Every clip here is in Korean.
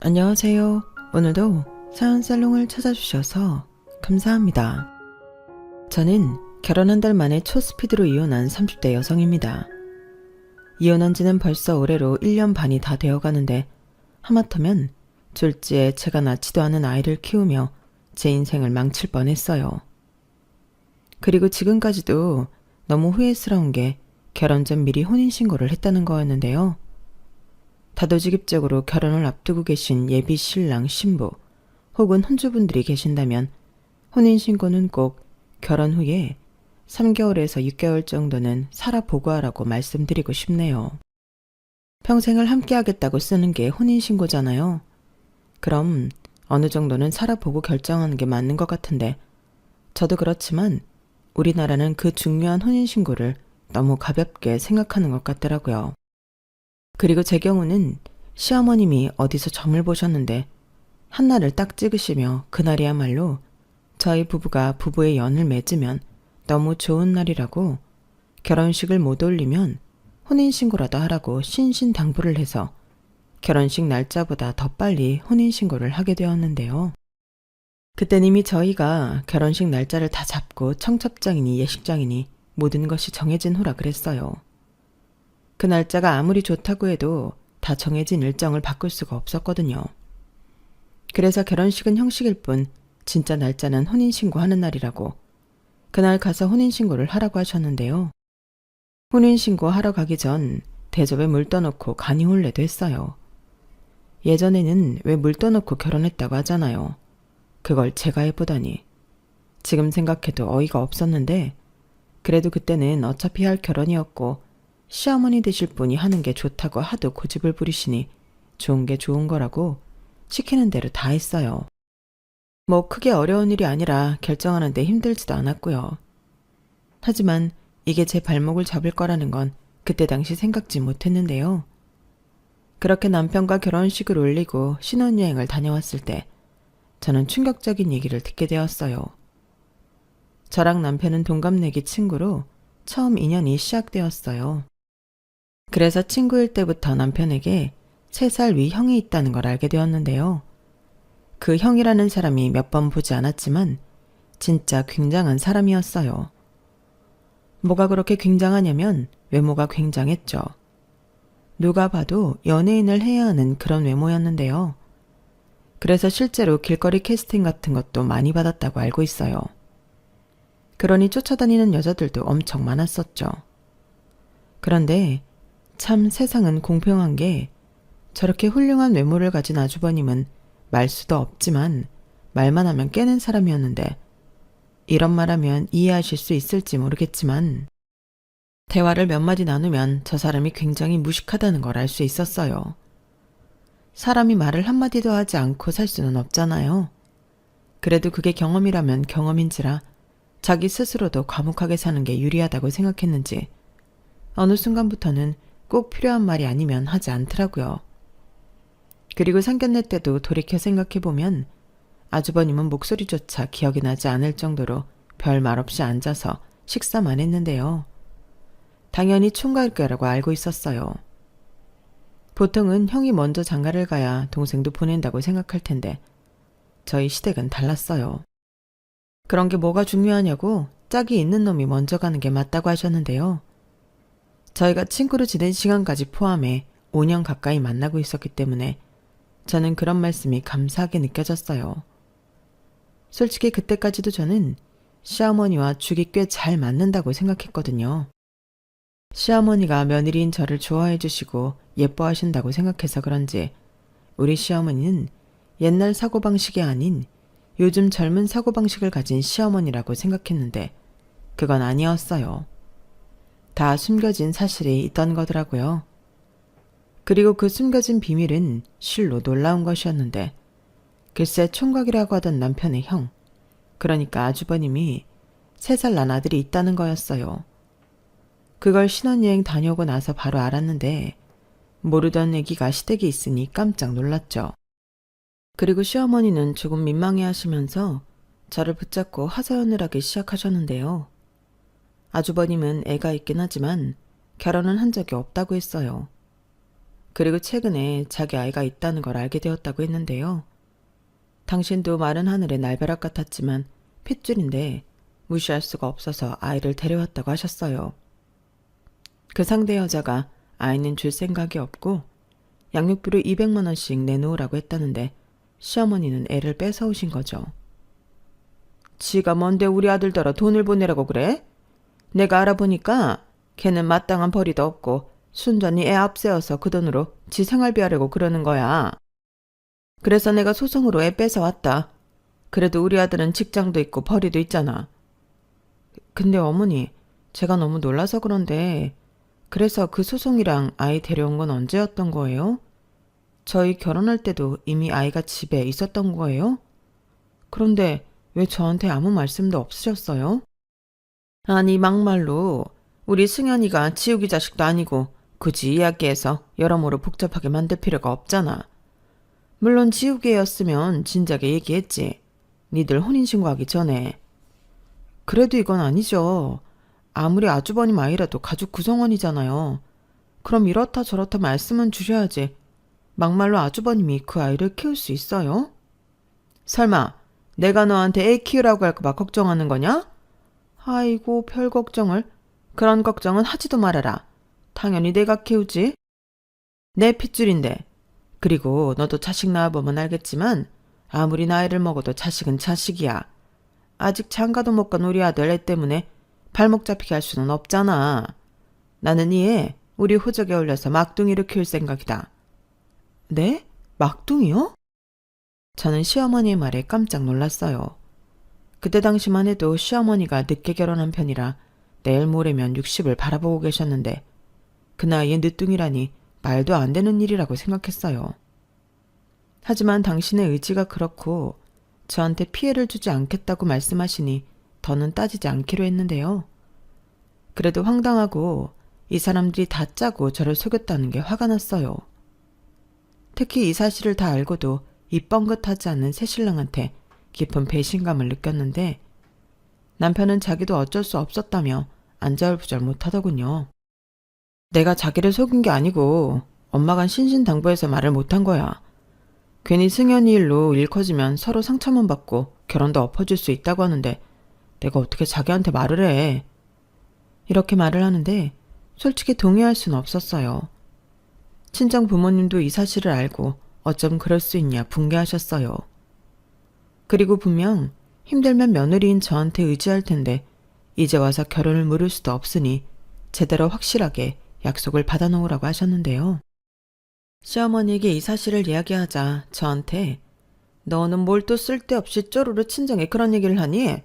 안녕하세요. 오늘도 사연살롱을 찾아주셔서 감사합니다. 저는 결혼 한 달 만에 초스피드로 이혼한 30대 여성입니다. 이혼한 지는 벌써 올해로 1년 반이 다 되어가는데 하마터면 졸지에 제가 낳지도 않은 아이를 키우며 제 인생을 망칠 뻔했어요. 그리고 지금까지도 너무 후회스러운 게 결혼 전 미리 혼인신고를 했다는 거였는데요. 다도직입적으로 결혼을 앞두고 계신 예비 신랑 신부 혹은 혼주분들이 계신다면 혼인신고는 꼭 결혼 후에 3개월에서 6개월 정도는 살아보고 하라고 말씀드리고 싶네요. 평생을 함께하겠다고 쓰는 게 혼인신고잖아요. 그럼 어느 정도는 살아보고 결정하는 게 맞는 것 같은데 저도 그렇지만 우리나라는 그 중요한 혼인신고를 너무 가볍게 생각하는 것 같더라고요. 그리고 제 경우는 시어머님이 어디서 점을 보셨는데 한날을 딱 찍으시며 그날이야말로 저희 부부가 부부의 연을 맺으면 너무 좋은 날이라고 결혼식을 못 올리면 혼인신고라도 하라고 신신당부를 해서 결혼식 날짜보다 더 빨리 혼인신고를 하게 되었는데요. 그땐 이미 저희가 결혼식 날짜를 다 잡고 청첩장이니 예식장이니 모든 것이 정해진 후라 그랬어요. 그 날짜가 아무리 좋다고 해도 다 정해진 일정을 바꿀 수가 없었거든요. 그래서 결혼식은 형식일 뿐 진짜 날짜는 혼인신고하는 날이라고 그날 가서 혼인신고를 하라고 하셨는데요. 혼인신고 하러 가기 전 대접에 물 떠놓고 간이 혼례도 했어요. 예전에는 왜 물 떠놓고 결혼했다고 하잖아요. 그걸 제가 해보다니. 지금 생각해도 어이가 없었는데 그래도 그때는 어차피 할 결혼이었고 시어머니 되실 분이 하는 게 좋다고 하도 고집을 부리시니 좋은 게 좋은 거라고 시키는 대로 다 했어요. 뭐 크게 어려운 일이 아니라 결정하는데 힘들지도 않았고요. 하지만 이게 제 발목을 잡을 거라는 건 그때 당시 생각지 못했는데요. 그렇게 남편과 결혼식을 올리고 신혼여행을 다녀왔을 때 저는 충격적인 얘기를 듣게 되었어요. 저랑 남편은 동갑내기 친구로 처음 인연이 시작되었어요. 그래서 친구일 때부터 남편에게 3살 위 형이 있다는 걸 알게 되었는데요. 그 형이라는 사람이 몇 번 보지 않았지만 진짜 굉장한 사람이었어요. 뭐가 그렇게 굉장하냐면 외모가 굉장했죠. 누가 봐도 연예인을 해야 하는 그런 외모였는데요. 그래서 실제로 길거리 캐스팅 같은 것도 많이 받았다고 알고 있어요. 그러니 쫓아다니는 여자들도 엄청 많았었죠. 그런데 참 세상은 공평한 게 저렇게 훌륭한 외모를 가진 아주버님은 말수도 없지만 말만 하면 깨는 사람이었는데 이런 말하면 이해하실 수 있을지 모르겠지만 대화를 몇 마디 나누면 저 사람이 굉장히 무식하다는 걸 알 수 있었어요. 사람이 말을 한마디도 하지 않고 살 수는 없잖아요. 그래도 그게 경험이라면 경험인지라 자기 스스로도 과묵하게 사는 게 유리하다고 생각했는지 어느 순간부터는 꼭 필요한 말이 아니면 하지 않더라고요. 그리고 상견례 때도 돌이켜 생각해보면 아주버님은 목소리조차 기억이 나지 않을 정도로 별 말 없이 앉아서 식사만 했는데요. 당연히 총각일 거라고 알고 있었어요. 보통은 형이 먼저 장가를 가야 동생도 보낸다고 생각할 텐데 저희 시댁은 달랐어요. 그런 게 뭐가 중요하냐고 짝이 있는 놈이 먼저 가는 게 맞다고 하셨는데요. 저희가 친구로 지낸 시간까지 포함해 5년 가까이 만나고 있었기 때문에 저는 그런 말씀이 감사하게 느껴졌어요. 솔직히 그때까지도 저는 시어머니와 죽이 꽤 잘 맞는다고 생각했거든요. 시어머니가 며느리인 저를 좋아해 주시고 예뻐하신다고 생각해서 그런지 우리 시어머니는 옛날 사고방식이 아닌 요즘 젊은 사고방식을 가진 시어머니라고 생각했는데 그건 아니었어요. 다 숨겨진 사실이 있던 거더라고요. 그리고 그 숨겨진 비밀은 실로 놀라운 것이었는데 글쎄 총각이라고 하던 남편의 형, 그러니까 아주버님이 3살 난 아들이 있다는 거였어요. 그걸 신혼여행 다녀오고 나서 바로 알았는데 모르던 애기가 시댁에 있으니 깜짝 놀랐죠. 그리고 시어머니는 조금 민망해 하시면서 저를 붙잡고 하소연을 하기 시작하셨는데요. 아주버님은 애가 있긴 하지만 결혼은 한 적이 없다고 했어요. 그리고 최근에 자기 아이가 있다는 걸 알게 되었다고 했는데요. 당신도 마른 하늘의 날벼락 같았지만 핏줄인데 무시할 수가 없어서 아이를 데려왔다고 하셨어요. 그 상대 여자가 아이는 줄 생각이 없고 양육비로 200만 원씩 내놓으라고 했다는데 시어머니는 애를 뺏어오신 거죠. 지가 뭔데 우리 아들더러 돈을 보내라고 그래? 내가 알아보니까 걔는 마땅한 벌이도 없고 순전히 애 앞세워서 그 돈으로 지 생활비 하려고 그러는 거야. 그래서 내가 소송으로 애 뺏어왔다. 그래도 우리 아들은 직장도 있고 벌이도 있잖아. 근데 어머니, 제가 너무 놀라서 그런데 그래서 그 소송이랑 아이 데려온 건 언제였던 거예요? 저희 결혼할 때도 이미 아이가 집에 있었던 거예요? 그런데 왜 저한테 아무 말씀도 없으셨어요? 아니 막말로 우리 승현이가 지우기 자식도 아니고 굳이 이야기해서 여러모로 복잡하게 만들 필요가 없잖아. 물론 지우개였으면 진작에 얘기했지. 니들 혼인신고하기 전에. 그래도 이건 아니죠. 아무리 아주버님 아이라도 가족 구성원이잖아요. 그럼 이렇다 저렇다 말씀은 주셔야지. 막말로 아주버님이 그 아이를 키울 수 있어요? 설마 내가 너한테 애 키우라고 할까 봐 걱정하는 거냐? 아이고 별 걱정을. 그런 걱정은 하지도 말아라. 당연히 내가 키우지. 내 핏줄인데. 그리고 너도 자식 낳아보면 알겠지만 아무리 나이를 먹어도 자식은 자식이야. 아직 장가도 못 간 우리 아들 애 때문에 발목 잡히게 할 수는 없잖아. 나는 이 애 우리 호적에 올려서 막둥이를 키울 생각이다. 네? 막둥이요? 저는 시어머니의 말에 깜짝 놀랐어요. 그때 당시만 해도 시어머니가 늦게 결혼한 편이라 내일 모레면 60을 바라보고 계셨는데 그 나이에 늦둥이라니 말도 안 되는 일이라고 생각했어요. 하지만 당신의 의지가 그렇고 저한테 피해를 주지 않겠다고 말씀하시니 더는 따지지 않기로 했는데요. 그래도 황당하고 이 사람들이 다 짜고 저를 속였다는 게 화가 났어요. 특히 이 사실을 다 알고도 입 뻥긋하지 않는 새신랑한테 깊은 배신감을 느꼈는데 남편은 자기도 어쩔 수 없었다며 안절부절 못하더군요. 내가 자기를 속인 게 아니고 엄마가 신신당부해서 말을 못한 거야. 괜히 승현이 일로 일 커지면 서로 상처만 받고 결혼도 엎어질 수 있다고 하는데 내가 어떻게 자기한테 말을 해. 이렇게 말을 하는데 솔직히 동의할 수는 없었어요. 친정 부모님도 이 사실을 알고 어쩜 그럴 수 있냐 붕괴하셨어요. 그리고 분명 힘들면 며느리인 저한테 의지할 텐데 이제 와서 결혼을 물을 수도 없으니 제대로 확실하게 약속을 받아놓으라고 하셨는데요. 시어머니에게 이 사실을 이야기하자 저한테 너는 뭘 또 쓸데없이 쪼르르 친정에 그런 얘기를 하니?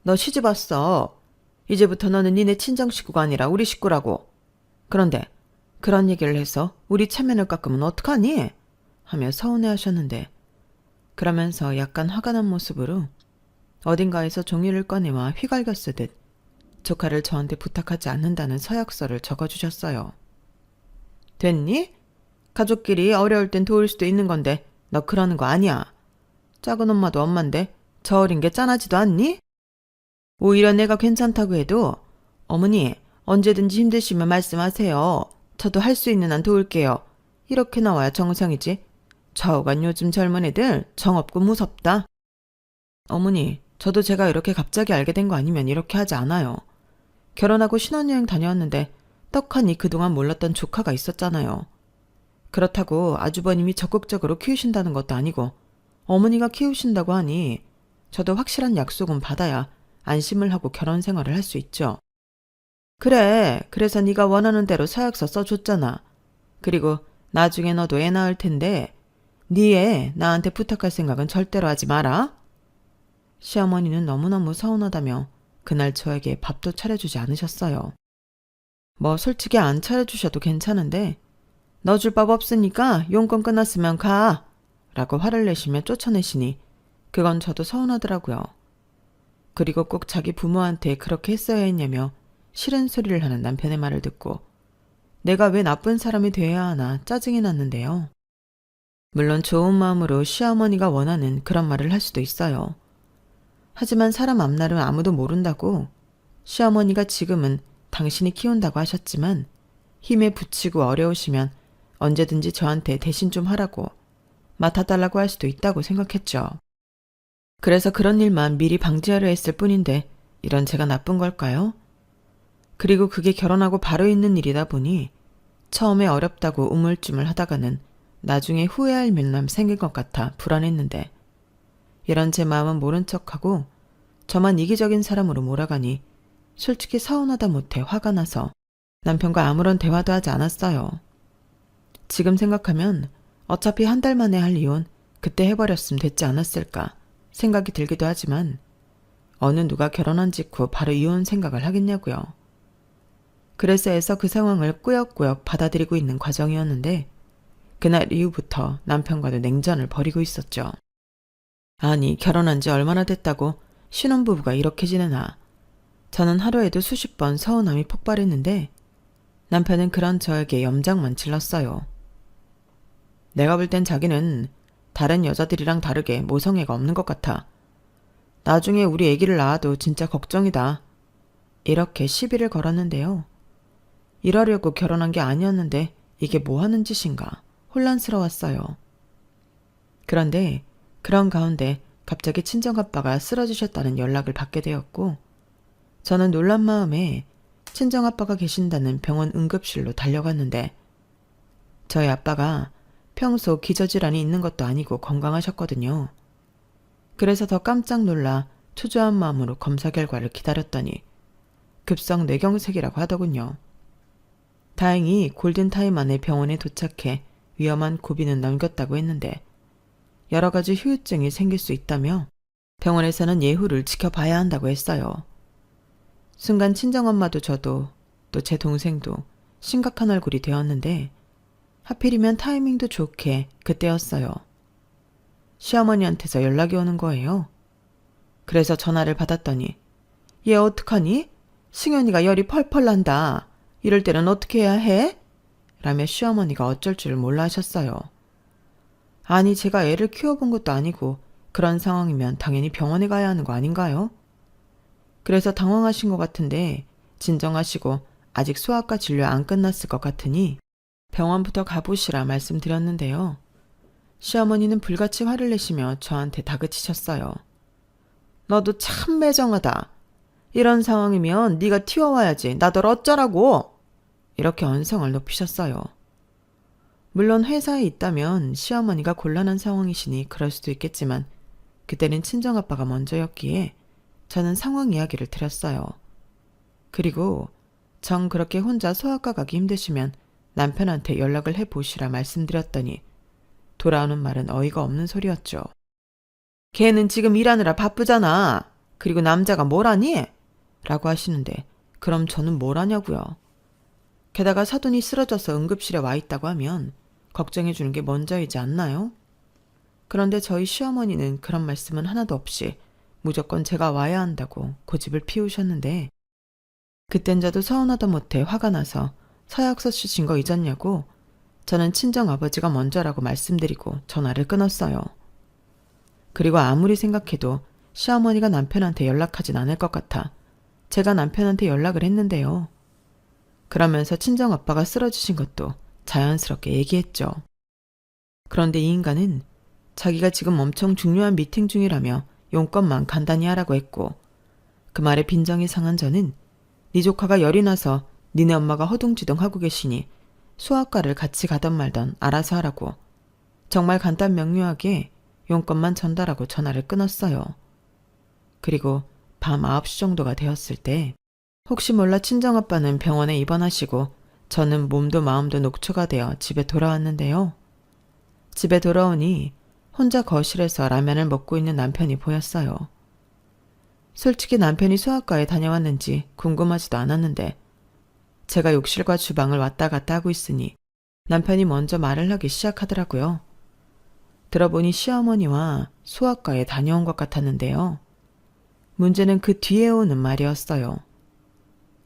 너 시집 왔어. 이제부터 너는 니네 친정 식구가 아니라 우리 식구라고. 그런데 그런 얘기를 해서 우리 체면을 깎으면 어떡하니? 하며 서운해하셨는데 그러면서 약간 화가 난 모습으로 어딘가에서 종이를 꺼내와 휘갈겨 쓰듯 조카를 저한테 부탁하지 않는다는 서약서를 적어주셨어요. 됐니? 가족끼리 어려울 땐 도울 수도 있는 건데 너 그러는 거 아니야. 작은 엄마도 엄만데 저 어린 게 짠하지도 않니? 오히려 내가 괜찮다고 해도 어머니 언제든지 힘드시면 말씀하세요. 저도 할 수 있는 한 도울게요. 이렇게 나와야 정상이지. 좌우간 요즘 젊은 애들 정없고 무섭다. 어머니 저도 제가 이렇게 갑자기 알게 된 거 아니면 이렇게 하지 않아요. 결혼하고 신혼여행 다녀왔는데 떡하니 그동안 몰랐던 조카가 있었잖아요. 그렇다고 아주버님이 적극적으로 키우신다는 것도 아니고 어머니가 키우신다고 하니 저도 확실한 약속은 받아야 안심을 하고 결혼 생활을 할 수 있죠. 그래, 그래서 네가 원하는 대로 서약서 써줬잖아. 그리고 나중에 너도 애 낳을 텐데 네 애 나한테 부탁할 생각은 절대로 하지 마라. 시어머니는 너무너무 서운하다며 그날 저에게 밥도 차려주지 않으셨어요. 뭐 솔직히 안 차려주셔도 괜찮은데 넣어줄 밥 없으니까 용건 끝났으면 가 라고 화를 내시며 쫓아내시니 그건 저도 서운하더라고요. 그리고 꼭 자기 부모한테 그렇게 했어야 했냐며 싫은 소리를 하는 남편의 말을 듣고 내가 왜 나쁜 사람이 돼야 하나 짜증이 났는데요. 물론 좋은 마음으로 시어머니가 원하는 그런 말을 할 수도 있어요. 하지만 사람 앞날은 아무도 모른다고 시어머니가 지금은 당신이 키운다고 하셨지만 힘에 부치고 어려우시면 언제든지 저한테 대신 좀 하라고 맡아달라고 할 수도 있다고 생각했죠. 그래서 그런 일만 미리 방지하려 했을 뿐인데 이런 제가 나쁜 걸까요? 그리고 그게 결혼하고 바로 있는 일이다 보니 처음에 어렵다고 우물쭈물 하다가는 나중에 후회할 면남 생길 것 같아 불안했는데 이런 제 마음은 모른 척하고 저만 이기적인 사람으로 몰아가니 솔직히 서운하다 못해 화가 나서 남편과 아무런 대화도 하지 않았어요. 지금 생각하면 어차피 한 달 만에 할 이혼 그때 해버렸으면 됐지 않았을까 생각이 들기도 하지만 어느 누가 결혼한 직후 바로 이혼 생각을 하겠냐고요. 그래서 애써 그 상황을 꾸역꾸역 받아들이고 있는 과정이었는데 그날 이후부터 남편과도 냉전을 벌이고 있었죠. 아니 결혼한 지 얼마나 됐다고 신혼부부가 이렇게 지내나. 저는 하루에도 수십 번 서운함이 폭발했는데 남편은 그런 저에게 염장만 질렀어요. 내가 볼 땐 자기는 다른 여자들이랑 다르게 모성애가 없는 것 같아. 나중에 우리 애기를 낳아도 진짜 걱정이다. 이렇게 시비를 걸었는데요. 이러려고 결혼한 게 아니었는데 이게 뭐 하는 짓인가 혼란스러웠어요. 그런데 그런 가운데 갑자기 친정아빠가 쓰러지셨다는 연락을 받게 되었고 저는 놀란 마음에 친정아빠가 계신다는 병원 응급실로 달려갔는데 저희 아빠가 평소 기저질환이 있는 것도 아니고 건강하셨거든요. 그래서 더 깜짝 놀라 초조한 마음으로 검사 결과를 기다렸더니 급성 뇌경색이라고 하더군요. 다행히 골든타임 안에 병원에 도착해 위험한 고비는 넘겼다고 했는데 여러 가지 후유증이 생길 수 있다며 병원에서는 예후를 지켜봐야 한다고 했어요. 순간 친정엄마도 저도 또 제 동생도 심각한 얼굴이 되었는데 하필이면 타이밍도 좋게 그때였어요. 시어머니한테서 연락이 오는 거예요. 그래서 전화를 받았더니 얘 어떡하니? 승현이가 열이 펄펄 난다. 이럴 때는 어떻게 해야 해? 라며 시어머니가 어쩔 줄 몰라 하셨어요. 아니 제가 애를 키워본 것도 아니고 그런 상황이면 당연히 병원에 가야 하는 거 아닌가요? 그래서 당황하신 것 같은데 진정하시고 아직 소아과 진료 안 끝났을 것 같으니 병원부터 가보시라 말씀드렸는데요. 시어머니는 불같이 화를 내시며 저한테 다그치셨어요. 너도 참 매정하다. 이런 상황이면 네가 튀어와야지. 나들 어쩌라고. 이렇게 언성을 높이셨어요. 물론 회사에 있다면 시어머니가 곤란한 상황이시니 그럴 수도 있겠지만 그때는 친정아빠가 먼저였기에 저는 상황 이야기를 드렸어요. 그리고 정 그렇게 혼자 소아과 가기 힘드시면 남편한테 연락을 해보시라 말씀드렸더니 돌아오는 말은 어이가 없는 소리였죠. 걔는 지금 일하느라 바쁘잖아. 그리고 남자가 뭘 하니? 라고 하시는데 그럼 저는 뭘 하냐고요. 게다가 사돈이 쓰러져서 응급실에 와 있다고 하면 걱정해 주는 게 먼저이지 않나요? 그런데 저희 시어머니는 그런 말씀은 하나도 없이 무조건 제가 와야 한다고 고집을 피우셨는데 그땐 저도 서운하다 못해 화가 나서 서약서 쓰신 거 잊었냐고 저는 친정아버지가 먼저라고 말씀드리고 전화를 끊었어요. 그리고 아무리 생각해도 시어머니가 남편한테 연락하진 않을 것 같아 제가 남편한테 연락을 했는데요. 그러면서 친정아빠가 쓰러지신 것도 자연스럽게 얘기했죠. 그런데 이 인간은 자기가 지금 엄청 중요한 미팅 중이라며 용건만 간단히 하라고 했고 그 말에 빈정이 상한 저는 네 조카가 열이 나서 니네 엄마가 허둥지둥 하고 계시니 소아과를 같이 가던 말던 알아서 하라고 정말 간단 명료하게 용건만 전달하고 전화를 끊었어요. 그리고 밤 9시 정도가 되었을 때 혹시 몰라 친정아빠는 병원에 입원하시고 저는 몸도 마음도 녹초가 되어 집에 돌아왔는데요. 집에 돌아오니 혼자 거실에서 라면을 먹고 있는 남편이 보였어요. 솔직히 남편이 소아과에 다녀왔는지 궁금하지도 않았는데 제가 욕실과 주방을 왔다 갔다 하고 있으니 남편이 먼저 말을 하기 시작하더라고요. 들어보니 시어머니와 소아과에 다녀온 것 같았는데요. 문제는 그 뒤에 오는 말이었어요.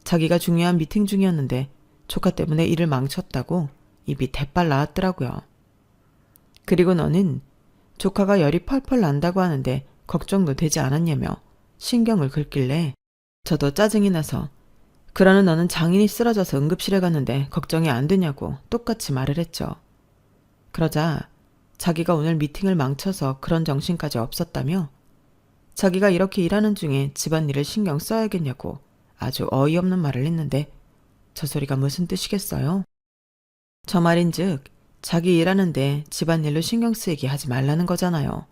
자기가 중요한 미팅 중이었는데 조카 때문에 일을 망쳤다고 입이 대빨 나왔더라고요. 그리고 너는 조카가 열이 펄펄 난다고 하는데 걱정도 되지 않았냐며 신경을 긁길래 저도 짜증이 나서 그러는 너는 장인이 쓰러져서 응급실에 갔는데 걱정이 안 되냐고 똑같이 말을 했죠. 그러자 자기가 오늘 미팅을 망쳐서 그런 정신까지 없었다며 자기가 이렇게 일하는 중에 집안일을 신경 써야겠냐고 아주 어이없는 말을 했는데 저 소리가 무슨 뜻이겠어요? 저 말인즉 자기 일하는데 집안일로 신경 쓰이게 하지 말라는 거잖아요.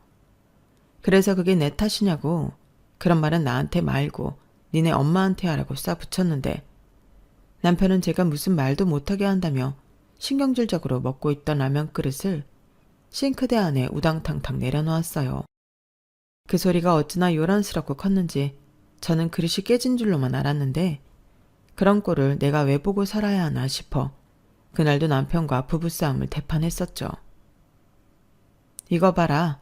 그래서 그게 내 탓이냐고. 그런 말은 나한테 말고 니네 엄마한테 하라고 쏴붙였는데 남편은 제가 무슨 말도 못하게 한다며 신경질적으로 먹고 있던 라면 그릇을 싱크대 안에 우당탕탕 내려놓았어요. 그 소리가 어찌나 요란스럽고 컸는지 저는 그릇이 깨진 줄로만 알았는데 그런 꼴을 내가 왜 보고 살아야 하나 싶어 그날도 남편과 부부싸움을 대판했었죠. 이거 봐라.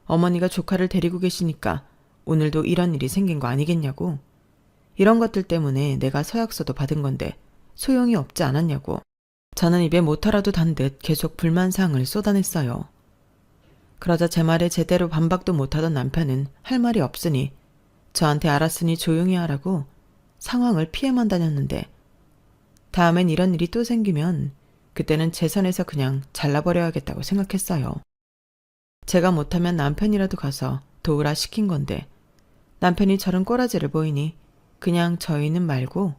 어머니가 조카를 데리고 계시니까 오늘도 이런 일이 생긴 거 아니겠냐고. 이런 것들 때문에 내가 서약서도 받은 건데 소용이 없지 않았냐고. 저는 입에 모터라도 단 듯 계속 불만사항을 쏟아냈어요. 그러자 제 말에 제대로 반박도 못하던 남편은 할 말이 없으니 저한테 알았으니 조용히 하라고 상황을 피해만 다녔는데 다음엔 이런 일이 또 생기면 그때는 제 선에서 그냥 잘라버려야겠다고 생각했어요. 제가 못하면 남편이라도 가서 도우라 시킨 건데 남편이 저런 꼬라지를 보이니 그냥 저희는 말고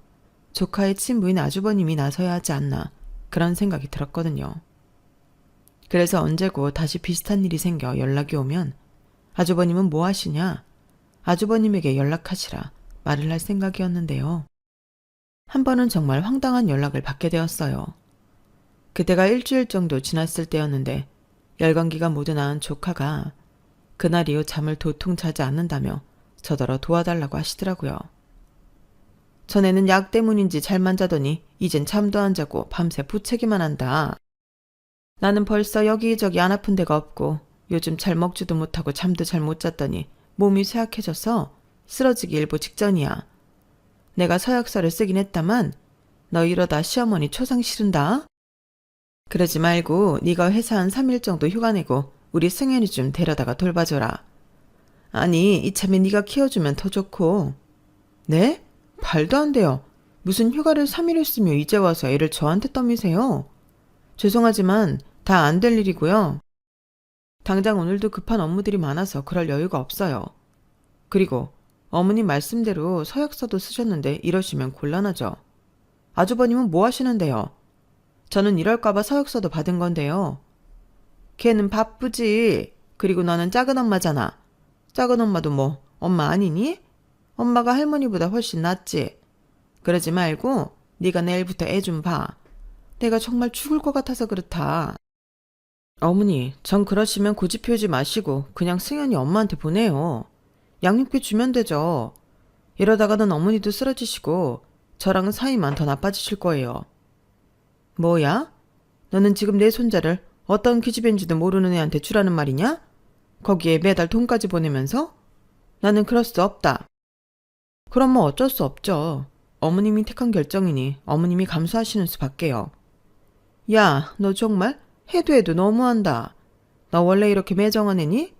조카의 친부인 아주버님이 나서야 하지 않나 그런 생각이 들었거든요. 그래서 언제고 다시 비슷한 일이 생겨 연락이 오면 아주버님은 뭐 하시냐? 아주버님에게 연락하시라 말을 할 생각이었는데요. 한 번은 정말 황당한 연락을 받게 되었어요. 그때가 일주일 정도 지났을 때였는데 열감기가 모두 나은 조카가 그날 이후 잠을 도통 자지 않는다며 저더러 도와달라고 하시더라고요. 전에는 약 때문인지 잘만 자더니 이젠 잠도 안 자고 밤새 부채기만 한다. 나는 벌써 여기저기 안 아픈 데가 없고 요즘 잘 먹지도 못하고 잠도 잘 못 잤더니 몸이 쇠약해져서 쓰러지기 일보 직전이야. 내가 서약서를 쓰긴 했다만 너 이러다 시어머니 초상 치른다. 그러지 말고 네가 회사 한 3일 정도 휴가 내고 우리 승현이 좀 데려다가 돌봐줘라. 아니 이참에 네가 키워주면 더 좋고. 네? 말도 안 돼요. 무슨 휴가를 3일 했으며 이제 와서 애를 저한테 떠미세요. 죄송하지만 다 안 될 일이고요. 당장 오늘도 급한 업무들이 많아서 그럴 여유가 없어요. 그리고 어머님 말씀대로 서약서도 쓰셨는데 이러시면 곤란하죠. 아주버님은 뭐 하시는데요? 저는 이럴까봐 서약서도 받은 건데요. 걔는 바쁘지. 그리고 너는 작은 엄마잖아. 작은 엄마도 뭐 엄마 아니니? 엄마가 할머니보다 훨씬 낫지. 그러지 말고 네가 내일부터 애 좀 봐. 내가 정말 죽을 것 같아서 그렇다. 어머니, 전 그러시면 고집 피우지 마시고 그냥 승현이 엄마한테 보내요. 양육비 주면 되죠. 이러다가는 어머니도 쓰러지시고 저랑은 사이만 더 나빠지실 거예요. 뭐야? 너는 지금 내 손자를 어떤 기집애인지도 모르는 애한테 주라는 말이냐? 거기에 매달 돈까지 보내면서? 나는 그럴 수 없다. 그럼 뭐 어쩔 수 없죠. 어머님이 택한 결정이니 어머님이 감수하시는 수밖에요. 야, 너 정말 해도 해도 너무한다. 너 원래 이렇게 매정한 애니?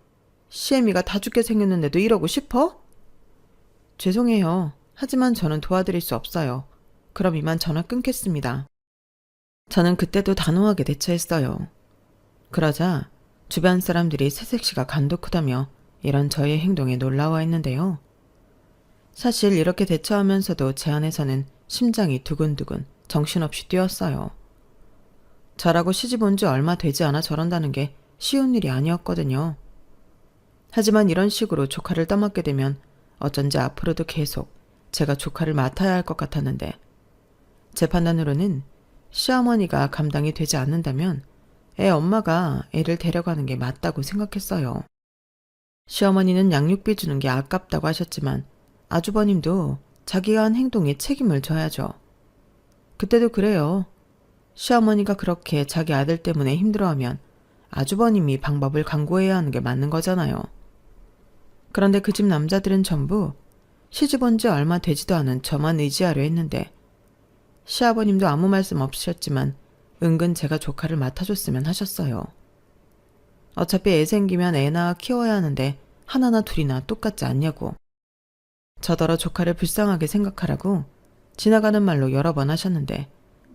시애미가 다 죽게 생겼는데도 이러고 싶어? 죄송해요. 하지만 저는 도와드릴 수 없어요. 그럼 이만 전화 끊겠습니다. 저는 그때도 단호하게 대처했어요. 그러자 주변 사람들이 새색시가 간도 크다며 이런 저의 행동에 놀라워했는데요. 사실 이렇게 대처하면서도 제 안에서는 심장이 두근두근 정신없이 뛰었어요. 저라고 시집 온 지 얼마 되지 않아 저런다는 게 쉬운 일이 아니었거든요. 하지만 이런 식으로 조카를 떠맡게 되면 어쩐지 앞으로도 계속 제가 조카를 맡아야 할 것 같았는데 제 판단으로는 시어머니가 감당이 되지 않는다면 애 엄마가 애를 데려가는 게 맞다고 생각했어요. 시어머니는 양육비 주는 게 아깝다고 하셨지만 아주버님도 자기가 한 행동에 책임을 져야죠. 그때도 그래요. 시어머니가 그렇게 자기 아들 때문에 힘들어하면 아주버님이 방법을 강구해야 하는 게 맞는 거잖아요. 그런데 그 집 남자들은 전부 시집 온 지 얼마 되지도 않은 저만 의지하려 했는데 시아버님도 아무 말씀 없으셨지만 은근 제가 조카를 맡아줬으면 하셨어요. 어차피 애 생기면 애 낳아 키워야 하는데 하나나 둘이나 똑같지 않냐고. 저더러 조카를 불쌍하게 생각하라고 지나가는 말로 여러 번 하셨는데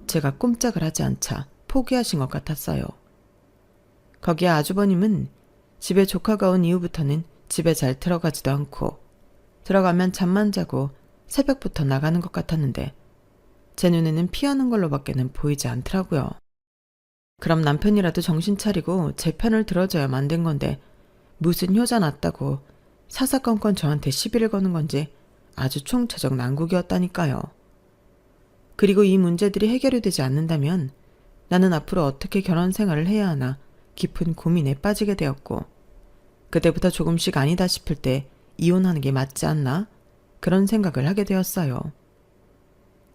제가 꼼짝을 하지 않자 포기하신 것 같았어요. 거기에 아주버님은 집에 조카가 온 이후부터는 집에 잘 들어가지도 않고 들어가면 잠만 자고 새벽부터 나가는 것 같았는데 제 눈에는 피하는 걸로밖에는 보이지 않더라고요. 그럼 남편이라도 정신 차리고 제 편을 들어줘야 만든 건데 무슨 효자 났다고 사사건건 저한테 시비를 거는 건지 아주 총체적 난국이었다니까요. 그리고 이 문제들이 해결이 되지 않는다면 나는 앞으로 어떻게 결혼 생활을 해야 하나 깊은 고민에 빠지게 되었고 그때부터 조금씩 아니다 싶을 때 이혼하는 게 맞지 않나? 그런 생각을 하게 되었어요.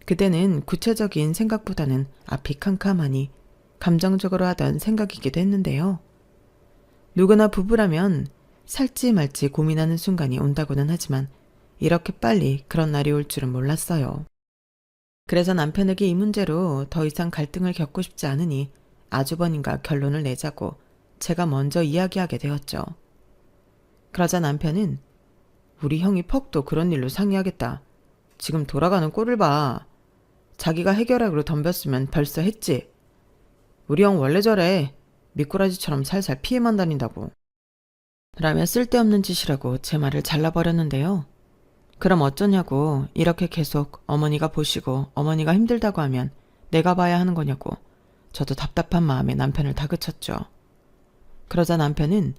그때는 구체적인 생각보다는 앞이 캄캄하니 감정적으로 하던 생각이기도 했는데요. 누구나 부부라면 살지 말지 고민하는 순간이 온다고는 하지만 이렇게 빨리 그런 날이 올 줄은 몰랐어요. 그래서 남편에게 이 문제로 더 이상 갈등을 겪고 싶지 않으니 아주버님과 결론을 내자고 제가 먼저 이야기하게 되었죠. 그러자 남편은 우리 형이 퍽도 그런 일로 상의하겠다. 지금 돌아가는 꼴을 봐. 자기가 해결하기로 덤볐으면 벌써 했지. 우리 형 원래 저래. 미꾸라지처럼 살살 피해만 다닌다고. 라며 쓸데없는 짓이라고 제 말을 잘라버렸는데요. 그럼 어쩌냐고 이렇게 계속 어머니가 보시고 어머니가 힘들다고 하면 내가 봐야 하는 거냐고 저도 답답한 마음에 남편을 다그쳤죠. 그러자 남편은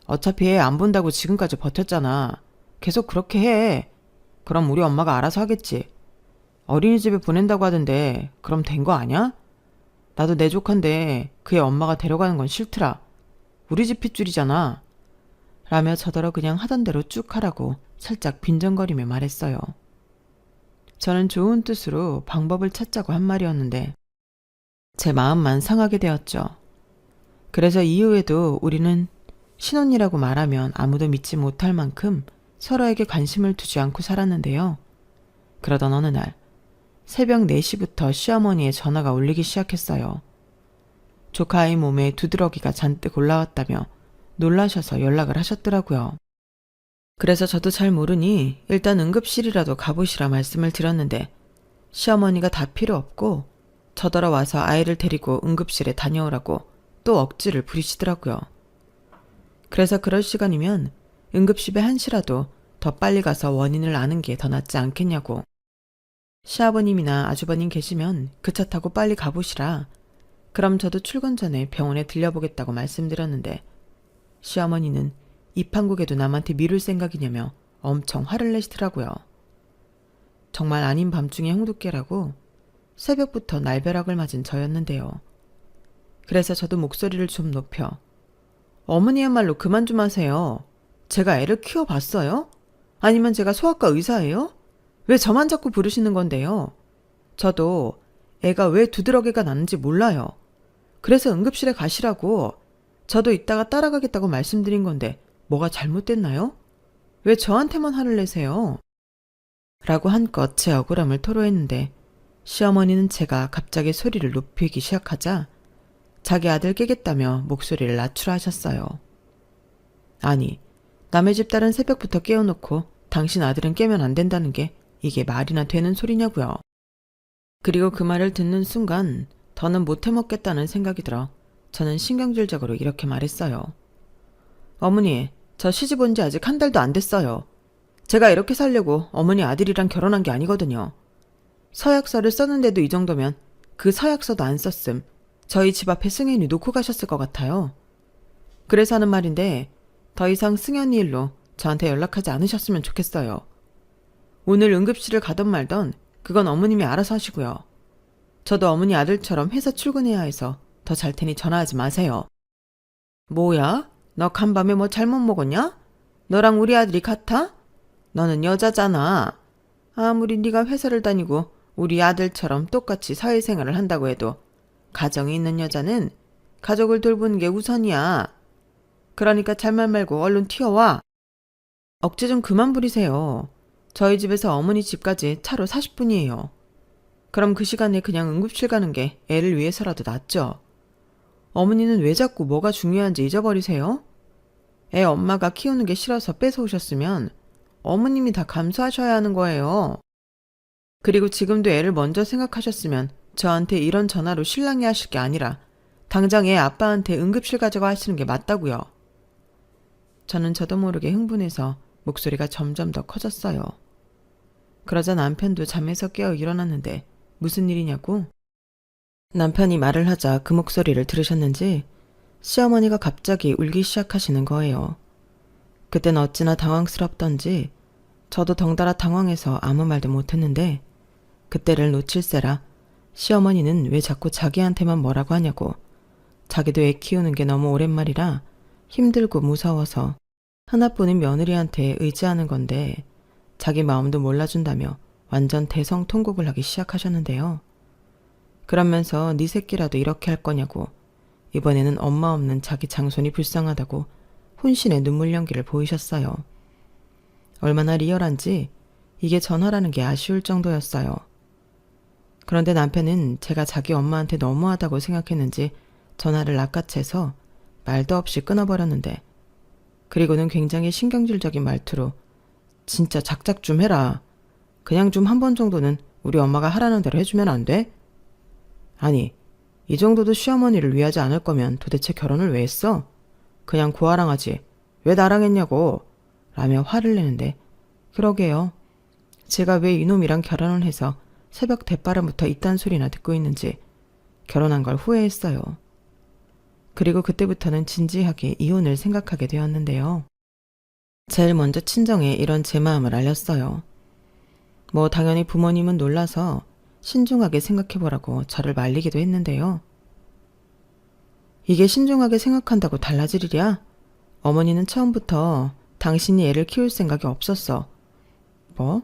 어차피 애 안 본다고 지금까지 버텼잖아. 계속 그렇게 해. 그럼 우리 엄마가 알아서 하겠지. 어린이집에 보낸다고 하던데 그럼 된 거 아냐? 나도 내 조카인데 그애 엄마가 데려가는 건 싫더라. 우리 집 핏줄이잖아. 라며 저더러 그냥 하던 대로 쭉 하라고 살짝 빈정거리며 말했어요. 저는 좋은 뜻으로 방법을 찾자고 한 말이었는데 제 마음만 상하게 되었죠. 그래서 이후에도 우리는 신혼이라고 말하면 아무도 믿지 못할 만큼 서로에게 관심을 두지 않고 살았는데요. 그러던 어느 날 새벽 4시부터 시어머니의 전화가 울리기 시작했어요. 조카의 몸에 두드러기가 잔뜩 올라왔다며 놀라셔서 연락을 하셨더라고요. 그래서 저도 잘 모르니 일단 응급실이라도 가보시라 말씀을 드렸는데 시어머니가 다 필요 없고 저더러 와서 아이를 데리고 응급실에 다녀오라고 또 억지를 부리시더라고요. 그래서 그럴 시간이면 응급실에 한시라도 더 빨리 가서 원인을 아는 게 더 낫지 않겠냐고. 시아버님이나 아주버님 계시면 그 차 타고 빨리 가보시라. 그럼 저도 출근 전에 병원에 들려보겠다고 말씀드렸는데 시어머니는 입한국에도 남한테 미룰 생각이냐며 엄청 화를 내시더라고요. 정말 아닌 밤중에 홍두깨라고 새벽부터 날벼락을 맞은 저였는데요. 그래서 저도 목소리를 좀 높여 어머니야말로 그만 좀 하세요. 제가 애를 키워봤어요? 아니면 제가 소아과 의사예요? 왜 저만 자꾸 부르시는 건데요? 저도 애가 왜 두드러기가 나는지 몰라요. 그래서 응급실에 가시라고 저도 이따가 따라가겠다고 말씀드린 건데 뭐가 잘못됐나요? 왜 저한테만 화를 내세요? 라고 한껏 제 억울함을 토로했는데 시어머니는 제가 갑자기 소리를 높이기 시작하자 자기 아들 깨겠다며 목소리를 낮추라 하셨어요. 아니, 남의 집 딸은 새벽부터 깨워놓고 당신 아들은 깨면 안 된다는 게 이게 말이나 되는 소리냐고요. 그리고 그 말을 듣는 순간 더는 못 해먹겠다는 생각이 들어 저는 신경질적으로 이렇게 말했어요. 어머니, 저 시집 온 지 아직 한 달도 안 됐어요. 제가 이렇게 살려고 어머니 아들이랑 결혼한 게 아니거든요. 서약서를 썼는데도 이 정도면 그 서약서도 안 썼음. 저희 집 앞에 승현이 놓고 가셨을 것 같아요. 그래서 하는 말인데 더 이상 승현이 일로 저한테 연락하지 않으셨으면 좋겠어요. 오늘 응급실을 가던 말던 그건 어머님이 알아서 하시고요. 저도 어머니 아들처럼 회사 출근해야 해서 더 잘 테니 전화하지 마세요. 뭐야? 너 간밤에 뭐 잘못 먹었냐? 너랑 우리 아들이 같아? 너는 여자잖아. 아무리 네가 회사를 다니고 우리 아들처럼 똑같이 사회생활을 한다고 해도 가정이 있는 여자는 가족을 돌보는 게 우선이야. 그러니까 잘말 말고 얼른 튀어와. 억지 좀 그만 부리세요. 저희 집에서 어머니 집까지 차로 40분이에요. 그럼 그 시간에 그냥 응급실 가는 게 애를 위해서라도 낫죠. 어머니는 왜 자꾸 뭐가 중요한지 잊어버리세요? 애 엄마가 키우는 게 싫어서 뺏어오셨으면 어머님이 다 감수하셔야 하는 거예요. 그리고 지금도 애를 먼저 생각하셨으면 저한테 이런 전화로 실랑이 하실 게 아니라 당장 애 아빠한테 응급실 가져가 하시는 게 맞다고요. 저는 저도 모르게 흥분해서 목소리가 점점 더 커졌어요. 그러자 남편도 잠에서 깨어 일어났는데 무슨 일이냐고? 남편이 말을 하자 그 목소리를 들으셨는지 시어머니가 갑자기 울기 시작하시는 거예요. 그땐 어찌나 당황스럽던지 저도 덩달아 당황해서 아무 말도 못했는데 그때를 놓칠세라 시어머니는 왜 자꾸 자기한테만 뭐라고 하냐고, 자기도 애 키우는 게 너무 오랜만이라 힘들고 무서워서 하나뿐인 며느리한테 의지하는 건데 자기 마음도 몰라준다며 완전 대성통곡을 하기 시작하셨는데요. 그러면서 네 새끼라도 이렇게 할 거냐고, 이번에는 엄마 없는 자기 장손이 불쌍하다고 혼신의 눈물 연기를 보이셨어요. 얼마나 리얼한지 이게 전화라는 게 아쉬울 정도였어요. 그런데 남편은 제가 자기 엄마한테 너무하다고 생각했는지 전화를 낚아채서 말도 없이 끊어버렸는데, 그리고는 굉장히 신경질적인 말투로 진짜 작작 좀 해라. 그냥 좀 한 번 정도는 우리 엄마가 하라는 대로 해주면 안 돼? 아니, 이 정도도 시어머니를 위하지 않을 거면 도대체 결혼을 왜 했어? 그냥 구하랑 하지. 왜 나랑 했냐고. 라며 화를 내는데, 그러게요. 제가 왜 이놈이랑 결혼을 해서 새벽 대바람부터 이딴 소리나 듣고 있는지 결혼한 걸 후회했어요. 그리고 그때부터는 진지하게 이혼을 생각하게 되었는데요. 제일 먼저 친정에 이런 제 마음을 알렸어요. 뭐 당연히 부모님은 놀라서 신중하게 생각해보라고 저를 말리기도 했는데요. 이게 신중하게 생각한다고 달라질 일이야? 어머니는 처음부터 당신이 애를 키울 생각이 없었어. 뭐?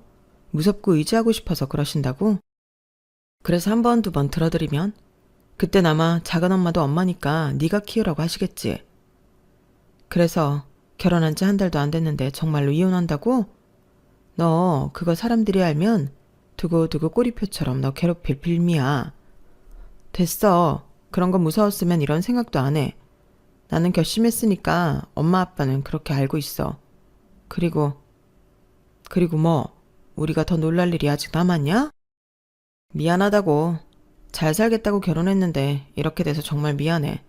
무섭고 의지하고 싶어서 그러신다고? 그래서 한 번, 두 번 들어드리면 그땐 아마 작은엄마도 엄마니까 네가 키우라고 하시겠지. 그래서 결혼한 지 한 달도 안 됐는데 정말로 이혼한다고? 너 그거 사람들이 알면 두고두고 꼬리표처럼 너 괴롭힐 빌미야. 됐어. 그런 거 무서웠으면 이런 생각도 안 해. 나는 결심했으니까 엄마 아빠는 그렇게 알고 있어. 그리고 뭐? 우리가 더 놀랄 일이 아직 남았냐? 미안하다고. 잘 살겠다고 결혼했는데 이렇게 돼서 정말 미안해.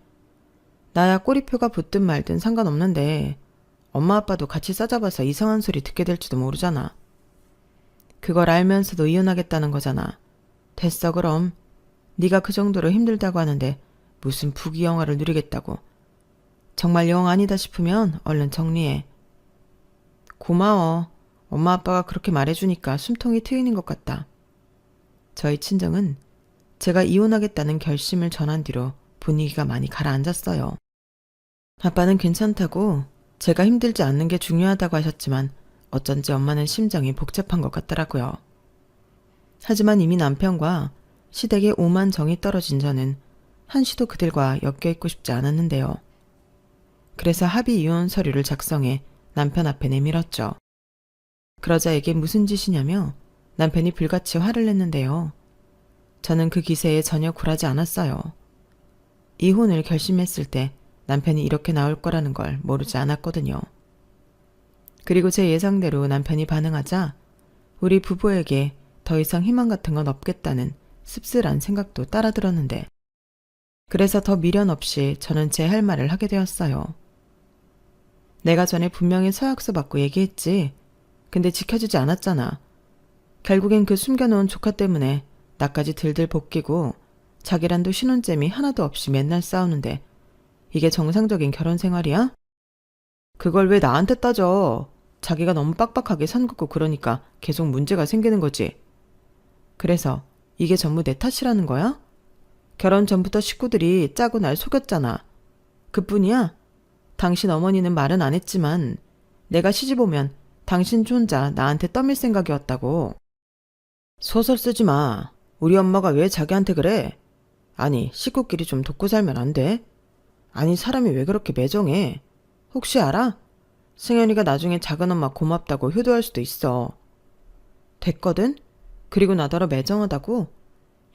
나야 꼬리표가 붙든 말든 상관없는데 엄마 아빠도 같이 싸잡아서 이상한 소리 듣게 될지도 모르잖아. 그걸 알면서도 이혼하겠다는 거잖아. 됐어 그럼. 네가 그 정도로 힘들다고 하는데 무슨 부귀영화를 누리겠다고. 정말 영 아니다 싶으면 얼른 정리해. 고마워. 엄마 아빠가 그렇게 말해주니까 숨통이 트이는 것 같다. 저희 친정은 제가 이혼하겠다는 결심을 전한 뒤로 분위기가 많이 가라앉았어요. 아빠는 괜찮다고 제가 힘들지 않는 게 중요하다고 하셨지만 어쩐지 엄마는 심정이 복잡한 것 같더라고요. 하지만 이미 남편과 시댁의 오만 정이 떨어진 저는 한시도 그들과 엮여있고 싶지 않았는데요. 그래서 합의 이혼 서류를 작성해 남편 앞에 내밀었죠. 그러자 이게 무슨 짓이냐며 남편이 불같이 화를 냈는데요. 저는 그 기세에 전혀 굴하지 않았어요. 이혼을 결심했을 때 남편이 이렇게 나올 거라는 걸 모르지 않았거든요. 그리고 제 예상대로 남편이 반응하자 우리 부부에게 더 이상 희망 같은 건 없겠다는 씁쓸한 생각도 따라 들었는데, 그래서 더 미련 없이 저는 제 할 말을 하게 되었어요. 내가 전에 분명히 서약서 받고 얘기했지. 근데 지켜주지 않았잖아. 결국엔 그 숨겨놓은 조카 때문에 나까지 들들 볶이고 자기랑도 신혼잼이 하나도 없이 맨날 싸우는데 이게 정상적인 결혼 생활이야? 그걸 왜 나한테 따져? 자기가 너무 빡빡하게 선 긋고 그러니까 계속 문제가 생기는 거지. 그래서 이게 전부 내 탓이라는 거야? 결혼 전부터 식구들이 짜고 날 속였잖아. 그뿐이야? 당신 어머니는 말은 안 했지만 내가 시집 오면 당신 혼자 나한테 떠밀 생각이었다고. 소설 쓰지 마. 우리 엄마가 왜 자기한테 그래? 아니, 식구끼리 좀 돕고 살면 안 돼? 아니, 사람이 왜 그렇게 매정해? 혹시 알아? 승현이가 나중에 작은엄마 고맙다고 효도할 수도 있어. 됐거든? 그리고 나더러 매정하다고?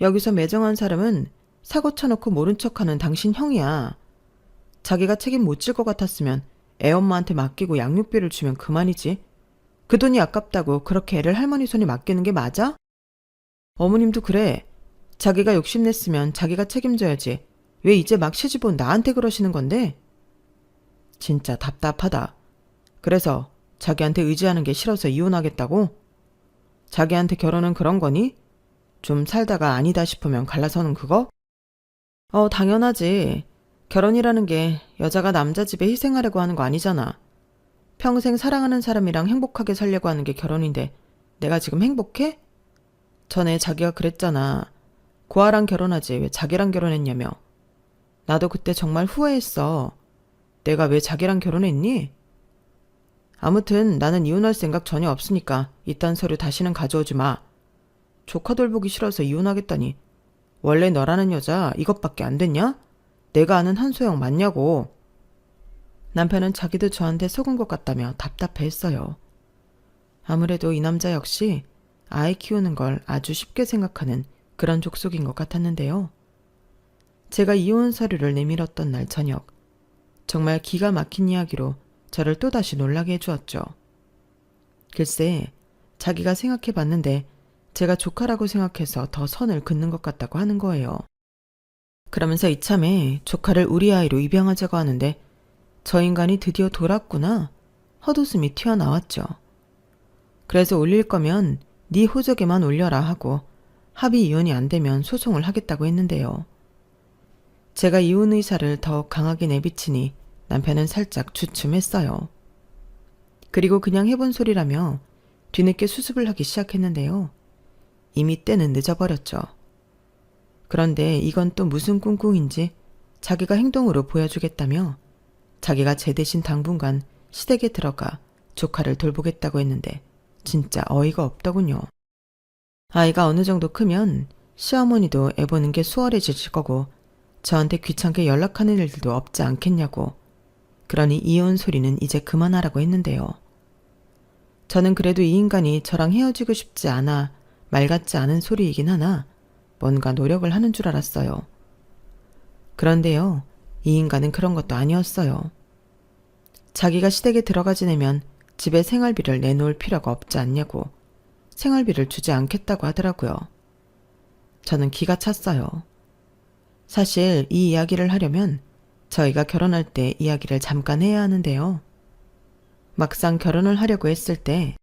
여기서 매정한 사람은 사고 쳐놓고 모른 척하는 당신 형이야. 자기가 책임 못 질 것 같았으면 애엄마한테 맡기고 양육비를 주면 그만이지. 그 돈이 아깝다고 그렇게 애를 할머니 손에 맡기는 게 맞아? 어머님도 그래. 자기가 욕심냈으면 자기가 책임져야지. 왜 이제 막 시집온 나한테 그러시는 건데? 진짜 답답하다. 그래서 자기한테 의지하는 게 싫어서 이혼하겠다고? 자기한테 결혼은 그런 거니? 좀 살다가 아니다 싶으면 갈라서는 그거? 당연하지. 결혼이라는 게 여자가 남자 집에 희생하려고 하는 거 아니잖아. 평생 사랑하는 사람이랑 행복하게 살려고 하는 게 결혼인데 내가 지금 행복해? 전에 자기가 그랬잖아. 고아랑 결혼하지 왜 자기랑 결혼했냐며. 나도 그때 정말 후회했어. 내가 왜 자기랑 결혼했니? 아무튼 나는 이혼할 생각 전혀 없으니까 이딴 서류 다시는 가져오지 마. 조카들 보기 싫어서 이혼하겠다니. 원래 너라는 여자 이것밖에 안 됐냐? 내가 아는 한소영 맞냐고. 남편은 자기도 저한테 속은 것 같다며 답답해했어요. 아무래도 이 남자 역시 아이 키우는 걸 아주 쉽게 생각하는 그런 족속인 것 같았는데요. 제가 이혼 서류를 내밀었던 날 저녁, 정말 기가 막힌 이야기로 저를 또다시 놀라게 해주었죠. 글쎄, 자기가 생각해봤는데 제가 조카라고 생각해서 더 선을 긋는 것 같다고 하는 거예요. 그러면서 이참에 조카를 우리 아이로 입양하자고 하는데 저 인간이 드디어 돌았구나. 헛웃음이 튀어나왔죠. 그래서 올릴 거면 네 호적에만 올려라 하고 합의 이혼이 안 되면 소송을 하겠다고 했는데요. 제가 이혼 의사를 더욱 강하게 내비치니 남편은 살짝 주춤했어요. 그리고 그냥 해본 소리라며 뒤늦게 수습을 하기 시작했는데요. 이미 때는 늦어버렸죠. 그런데 이건 또 무슨 꿍꿍인지 자기가 행동으로 보여주겠다며 자기가 제 대신 당분간 시댁에 들어가 조카를 돌보겠다고 했는데 진짜 어이가 없더군요. 아이가 어느 정도 크면 시어머니도 애 보는 게 수월해지실 거고 저한테 귀찮게 연락하는 일들도 없지 않겠냐고. 그러니 이혼 소리는 이제 그만하라고 했는데요. 저는 그래도 이 인간이 저랑 헤어지고 싶지 않아 말 같지 않은 소리이긴 하나 뭔가 노력을 하는 줄 알았어요. 그런데요, 이 인간은 그런 것도 아니었어요. 자기가 시댁에 들어가 지내면 집에 생활비를 내놓을 필요가 없지 않냐고 생활비를 주지 않겠다고 하더라고요. 저는 기가 찼어요. 사실 이 이야기를 하려면 저희가 결혼할 때 이야기를 잠깐 해야 하는데요. 막상 결혼을 하려고 했을 때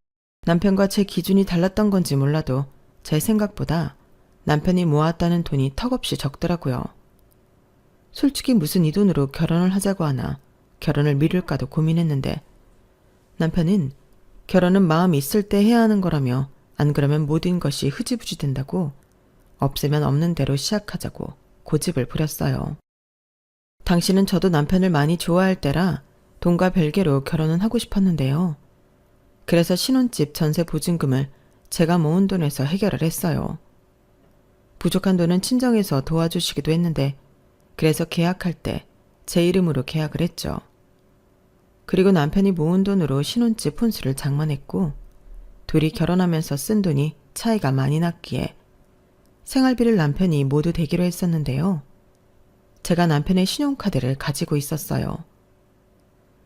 남편과 제 기준이 달랐던 건지 몰라도 제 생각보다 남편이 모았다는 돈이 턱없이 적더라고요. 솔직히 무슨 이 돈으로 결혼을 하자고 하나 결혼을 미룰까도 고민했는데 남편은 결혼은 마음이 있을 때 해야 하는 거라며 안 그러면 모든 것이 흐지부지 된다고 없으면 없는 대로 시작하자고 고집을 부렸어요. 당시는 저도 남편을 많이 좋아할 때라 돈과 별개로 결혼은 하고 싶었는데요. 그래서 신혼집 전세 보증금을 제가 모은 돈에서 해결을 했어요. 부족한 돈은 친정에서 도와주시기도 했는데 그래서 계약할 때 제 이름으로 계약을 했죠. 그리고 남편이 모은 돈으로 신혼집 혼수를 장만했고 둘이 결혼하면서 쓴 돈이 차이가 많이 났기에 생활비를 남편이 모두 대기로 했었는데요. 제가 남편의 신용카드를 가지고 있었어요.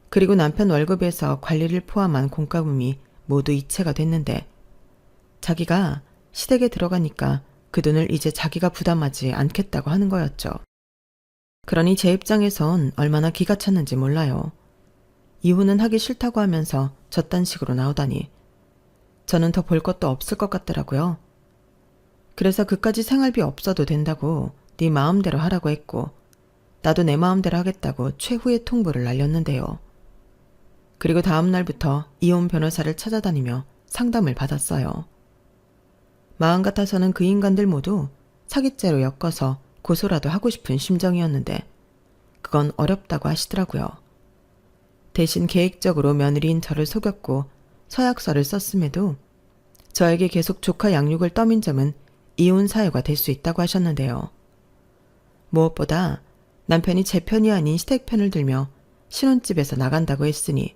그리고 남편 월급에서 관리를 포함한 공과금이 모두 이체가 됐는데 자기가 시댁에 들어가니까 그 돈을 이제 자기가 부담하지 않겠다고 하는 거였죠. 그러니 제 입장에선 얼마나 기가 찼는지 몰라요. 이혼은 하기 싫다고 하면서 저딴 식으로 나오다니 저는 더 볼 것도 없을 것 같더라고요. 그래서 그까지 생활비 없어도 된다고 네 마음대로 하라고 했고 나도 내 마음대로 하겠다고 최후의 통보를 날렸는데요. 그리고 다음 날부터 이혼 변호사를 찾아다니며 상담을 받았어요. 마음 같아서는 그 인간들 모두 사기죄로 엮어서 고소라도 하고 싶은 심정이었는데 그건 어렵다고 하시더라고요. 대신 계획적으로 며느리인 저를 속였고 서약서를 썼음에도 저에게 계속 조카 양육을 떠민 점은 이혼 사유가 될 수 있다고 하셨는데요. 무엇보다 남편이 제 편이 아닌 시댁 편을 들며 신혼집에서 나간다고 했으니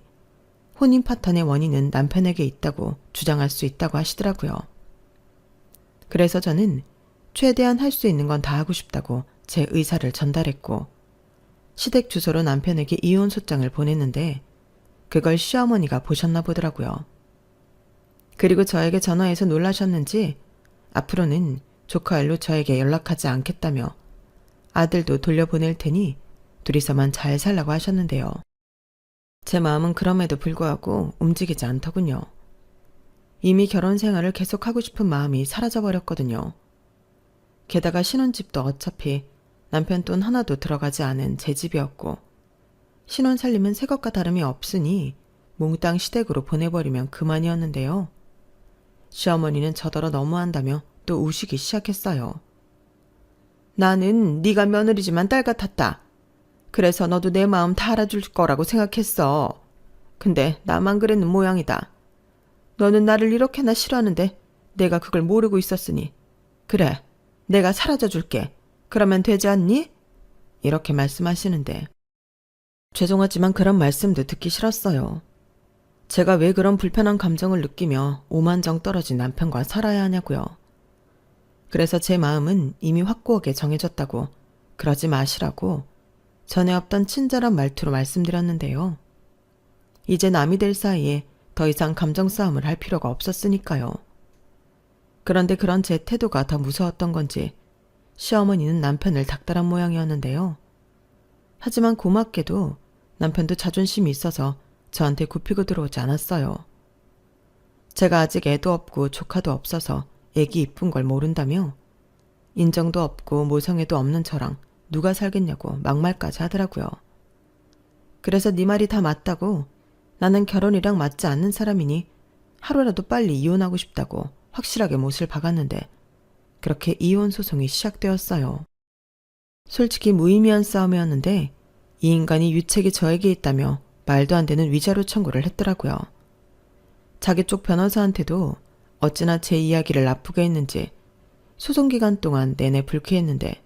혼인 파탄의 원인은 남편에게 있다고 주장할 수 있다고 하시더라고요. 그래서 저는 최대한 할 수 있는 건 다 하고 싶다고 제 의사를 전달했고 시댁 주소로 남편에게 이혼 소장을 보냈는데 그걸 시어머니가 보셨나 보더라고요. 그리고 저에게 전화해서 놀라셨는지 앞으로는 조카 일로 저에게 연락하지 않겠다며 아들도 돌려보낼 테니 둘이서만 잘 살라고 하셨는데요. 제 마음은 그럼에도 불구하고 움직이지 않더군요. 이미 결혼 생활을 계속하고 싶은 마음이 사라져버렸거든요. 게다가 신혼집도 어차피 남편 돈 하나도 들어가지 않은 제 집이었고 신혼 살림은 새 것과 다름이 없으니 몽땅 시댁으로 보내버리면 그만이었는데요. 시어머니는 저더러 너무한다며 또 우시기 시작했어요. 나는 네가 며느리지만 딸 같았다. 그래서 너도 내 마음 다 알아줄 거라고 생각했어. 근데 나만 그랬는 모양이다. 너는 나를 이렇게나 싫어하는데 내가 그걸 모르고 있었으니 그래, 내가 사라져 줄게. 그러면 되지 않니? 이렇게 말씀하시는데 죄송하지만 그런 말씀도 듣기 싫었어요. 제가 왜 그런 불편한 감정을 느끼며 오만정 떨어진 남편과 살아야 하냐고요. 그래서 제 마음은 이미 확고하게 정해졌다고 그러지 마시라고 전에 없던 친절한 말투로 말씀드렸는데요. 이제 남이 될 사이에 더 이상 감정 싸움을 할 필요가 없었으니까요. 그런데 그런 제 태도가 더 무서웠던 건지 시어머니는 남편을 닥달한 모양이었는데요. 하지만 고맙게도 남편도 자존심이 있어서 저한테 굽히고 들어오지 않았어요. 제가 아직 애도 없고 조카도 없어서 애기 이쁜 걸 모른다며 인정도 없고 모성애도 없는 저랑 누가 살겠냐고 막말까지 하더라고요. 그래서 네 말이 다 맞다고 나는 결혼이랑 맞지 않는 사람이니 하루라도 빨리 이혼하고 싶다고 확실하게 못을 박았는데 그렇게 이혼 소송이 시작되었어요. 솔직히 무의미한 싸움이었는데 이 인간이 유책이 저에게 있다며 말도 안 되는 위자료 청구를 했더라고요. 자기 쪽 변호사한테도 어찌나 제 이야기를 나쁘게 했는지 소송 기간 동안 내내 불쾌했는데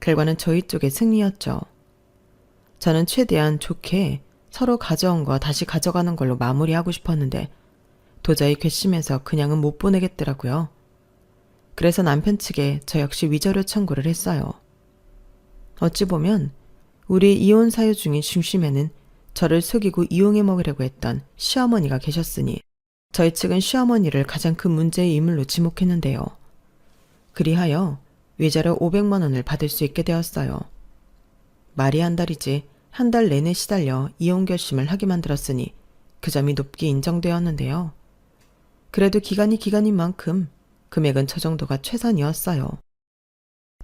결과는 저희 쪽의 승리였죠. 저는 최대한 좋게 서로 가져온 거 다시 가져가는 걸로 마무리하고 싶었는데 도저히 괘씸해서 그냥은 못 보내겠더라고요. 그래서 남편 측에 저 역시 위자료 청구를 했어요. 어찌 보면 우리 이혼 사유 중인 중심에는 저를 속이고 이용해 먹으려고 했던 시어머니가 계셨으니 저희 측은 시어머니를 가장 큰 문제의 인물로 지목했는데요. 그리하여 위자료 500만 원을 받을 수 있게 되었어요. 말이 한 달이지 한 달 내내 시달려 이혼 결심을 하게 만들었으니 그 점이 높게 인정되었는데요. 그래도 기간이 기간인 만큼 금액은 저 정도가 최선이었어요.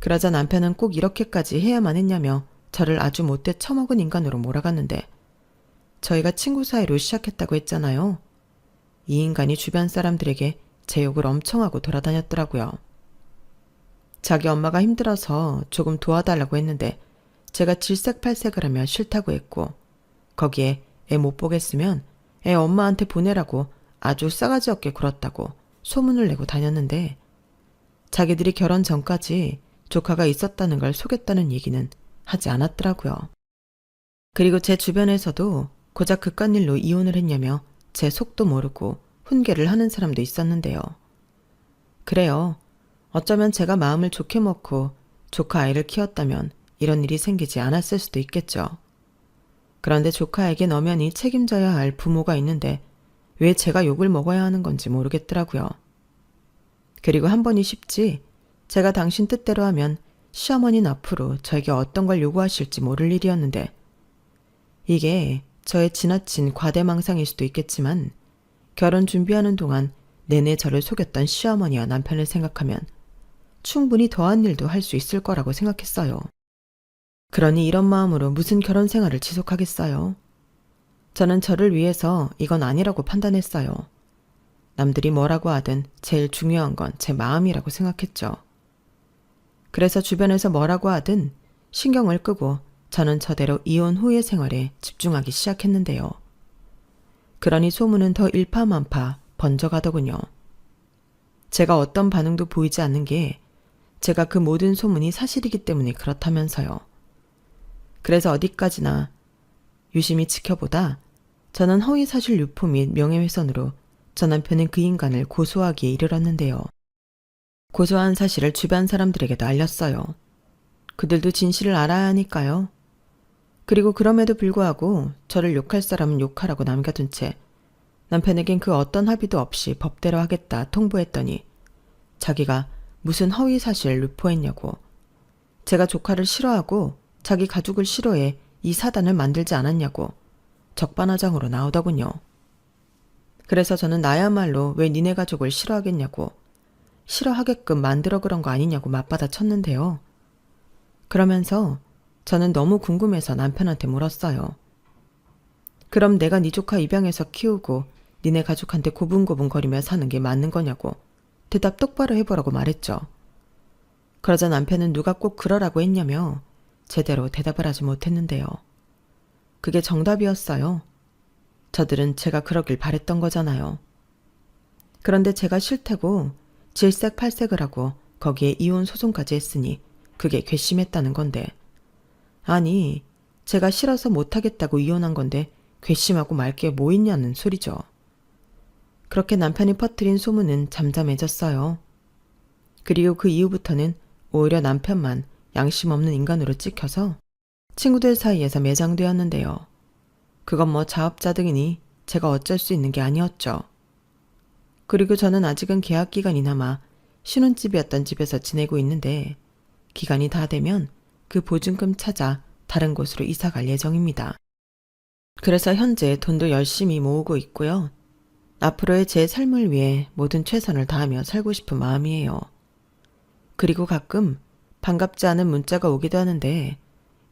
그러자 남편은 꼭 이렇게까지 해야만 했냐며 저를 아주 못돼 처먹은 인간으로 몰아갔는데 저희가 친구 사이로 시작했다고 했잖아요. 이 인간이 주변 사람들에게 제 욕을 엄청 하고 돌아다녔더라고요. 자기 엄마가 힘들어서 조금 도와달라고 했는데 제가 질색팔색을 하며 싫다고 했고 거기에 애 못 보겠으면 애 엄마한테 보내라고 아주 싸가지 없게 굴었다고 소문을 내고 다녔는데 자기들이 결혼 전까지 조카가 있었다는 걸 속였다는 얘기는 하지 않았더라고요. 그리고 제 주변에서도 고작 그깟 일로 이혼을 했냐며 제 속도 모르고 훈계를 하는 사람도 있었는데요. 그래요. 어쩌면 제가 마음을 좋게 먹고 조카 아이를 키웠다면 이런 일이 생기지 않았을 수도 있겠죠. 그런데 조카에겐 엄연히 책임져야 할 부모가 있는데 왜 제가 욕을 먹어야 하는 건지 모르겠더라고요. 그리고 한 번이 쉽지 제가 당신 뜻대로 하면 시어머니는 앞으로 저에게 어떤 걸 요구하실지 모를 일이었는데 이게 저의 지나친 과대망상일 수도 있겠지만 결혼 준비하는 동안 내내 저를 속였던 시어머니와 남편을 생각하면 충분히 더한 일도 할 수 있을 거라고 생각했어요. 그러니 이런 마음으로 무슨 결혼 생활을 지속하겠어요. 저는 저를 위해서 이건 아니라고 판단했어요. 남들이 뭐라고 하든 제일 중요한 건 제 마음이라고 생각했죠. 그래서 주변에서 뭐라고 하든 신경을 끄고 저는 저대로 이혼 후의 생활에 집중하기 시작했는데요. 그러니 소문은 더 일파만파 번져가더군요. 제가 어떤 반응도 보이지 않는 게 제가 그 모든 소문이 사실이기 때문에 그렇다면서요. 그래서 어디까지나 유심히 지켜보다 저는 허위사실 유포 및 명예훼손으로 저 남편은 그 인간을 고소하기에 이르렀는데요. 고소한 사실을 주변 사람들에게도 알렸어요. 그들도 진실을 알아야 하니까요. 그리고 그럼에도 불구하고 저를 욕할 사람은 욕하라고 남겨둔 채 남편에겐 그 어떤 합의도 없이 법대로 하겠다 통보했더니 자기가 무슨 허위사실을 유포했냐고 제가 조카를 싫어하고 자기 가족을 싫어해 이 사단을 만들지 않았냐고 적반하장으로 나오더군요. 그래서 저는 나야말로 왜 니네 가족을 싫어하겠냐고, 싫어하게끔 만들어 그런 거 아니냐고 맞받아 쳤는데요. 그러면서 저는 너무 궁금해서 남편한테 물었어요. 그럼 내가 네 조카 입양해서 키우고 니네 가족한테 고분고분거리며 사는 게 맞는 거냐고 대답 똑바로 해보라고 말했죠. 그러자 남편은 누가 꼭 그러라고 했냐며 제대로 대답을 하지 못했는데요. 그게 정답이었어요. 저들은 제가 그러길 바랬던 거잖아요. 그런데 제가 싫다고 질색팔색을 하고 거기에 이혼 소송까지 했으니 그게 괘씸했다는 건데, 아니 제가 싫어서 못하겠다고 이혼한 건데 괘씸하고 말 게 뭐 있냐는 소리죠. 그렇게 남편이 퍼뜨린 소문은 잠잠해졌어요. 그리고 그 이후부터는 오히려 남편만 양심 없는 인간으로 찍혀서 친구들 사이에서 매장되었는데요. 그건 뭐 자업자득이니 제가 어쩔 수 있는 게 아니었죠. 그리고 저는 아직은 계약 기간이 남아 신혼집이었던 집에서 지내고 있는데, 기간이 다 되면 그 보증금 찾아 다른 곳으로 이사 갈 예정입니다. 그래서 현재 돈도 열심히 모으고 있고요. 앞으로의 제 삶을 위해 모든 최선을 다하며 살고 싶은 마음이에요. 그리고 가끔 반갑지 않은 문자가 오기도 하는데,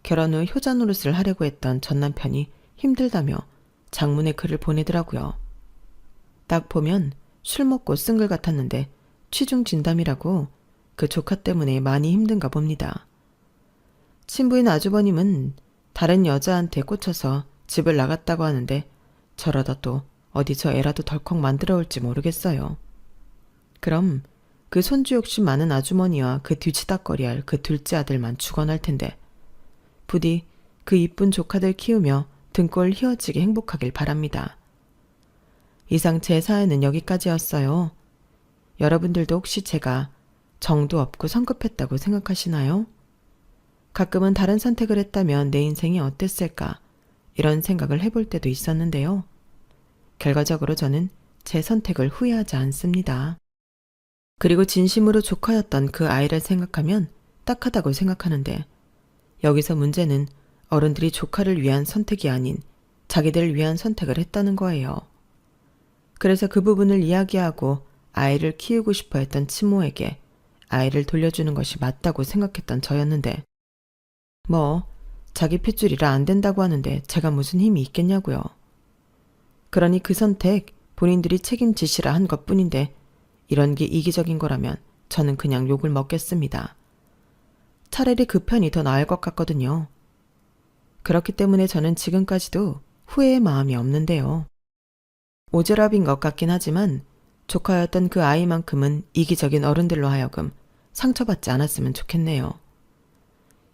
결혼 후 효자 노릇을 하려고 했던 전 남편이 힘들다며 장문의 글을 보내더라고요. 딱 보면 술 먹고 쓴 글 같았는데 취중 진담이라고 그 조카 때문에 많이 힘든가 봅니다. 친부인 아주버님은 다른 여자한테 꽂혀서 집을 나갔다고 하는데, 저러다 또 어디서 애라도 덜컥 만들어 올지 모르겠어요. 그럼 그 손주 욕심 많은 아주머니와 그 뒤치다꺼리할 그 둘째 아들만 죽어날 텐데, 부디 그 이쁜 조카들 키우며 등골 휘어지게 행복하길 바랍니다. 이상 제 사연은 여기까지였어요. 여러분들도 혹시 제가 정도 없고 성급했다고 생각하시나요? 가끔은 다른 선택을 했다면 내 인생이 어땠을까, 이런 생각을 해볼 때도 있었는데요. 결과적으로 저는 제 선택을 후회하지 않습니다. 그리고 진심으로 조카였던 그 아이를 생각하면 딱하다고 생각하는데, 여기서 문제는 어른들이 조카를 위한 선택이 아닌 자기들을 위한 선택을 했다는 거예요. 그래서 그 부분을 이야기하고 아이를 키우고 싶어 했던 친모에게 아이를 돌려주는 것이 맞다고 생각했던 저였는데, 뭐 자기 핏줄이라 안 된다고 하는데 제가 무슨 힘이 있겠냐고요. 그러니 그 선택 본인들이 책임지시라 한 것뿐인데, 이런 게 이기적인 거라면 저는 그냥 욕을 먹겠습니다. 차라리 그 편이 더 나을 것 같거든요. 그렇기 때문에 저는 지금까지도 후회의 마음이 없는데요. 오지랖인 것 같긴 하지만 조카였던 그 아이만큼은 이기적인 어른들로 하여금 상처받지 않았으면 좋겠네요.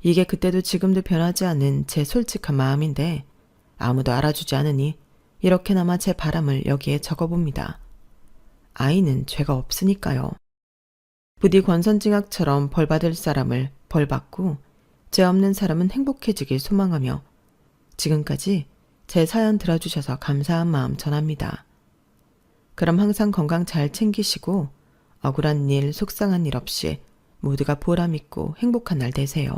이게 그때도 지금도 변하지 않은 제 솔직한 마음인데, 아무도 알아주지 않으니 이렇게나마 제 바람을 여기에 적어봅니다. 아이는 죄가 없으니까요. 부디 권선징악처럼 벌받을 사람을 벌받고 죄 없는 사람은 행복해지길 소망하며, 지금까지 제 사연 들어주셔서 감사한 마음 전합니다. 그럼 항상 건강 잘 챙기시고 억울한 일, 속상한 일 없이 모두가 보람있고 행복한 날 되세요.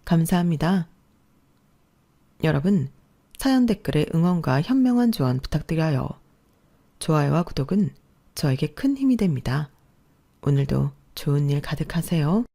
감사합니다. 여러분, 사연 댓글에 응원과 현명한 조언 부탁드려요. 좋아요와 구독은 저에게 큰 힘이 됩니다. 오늘도 좋은 일 가득하세요.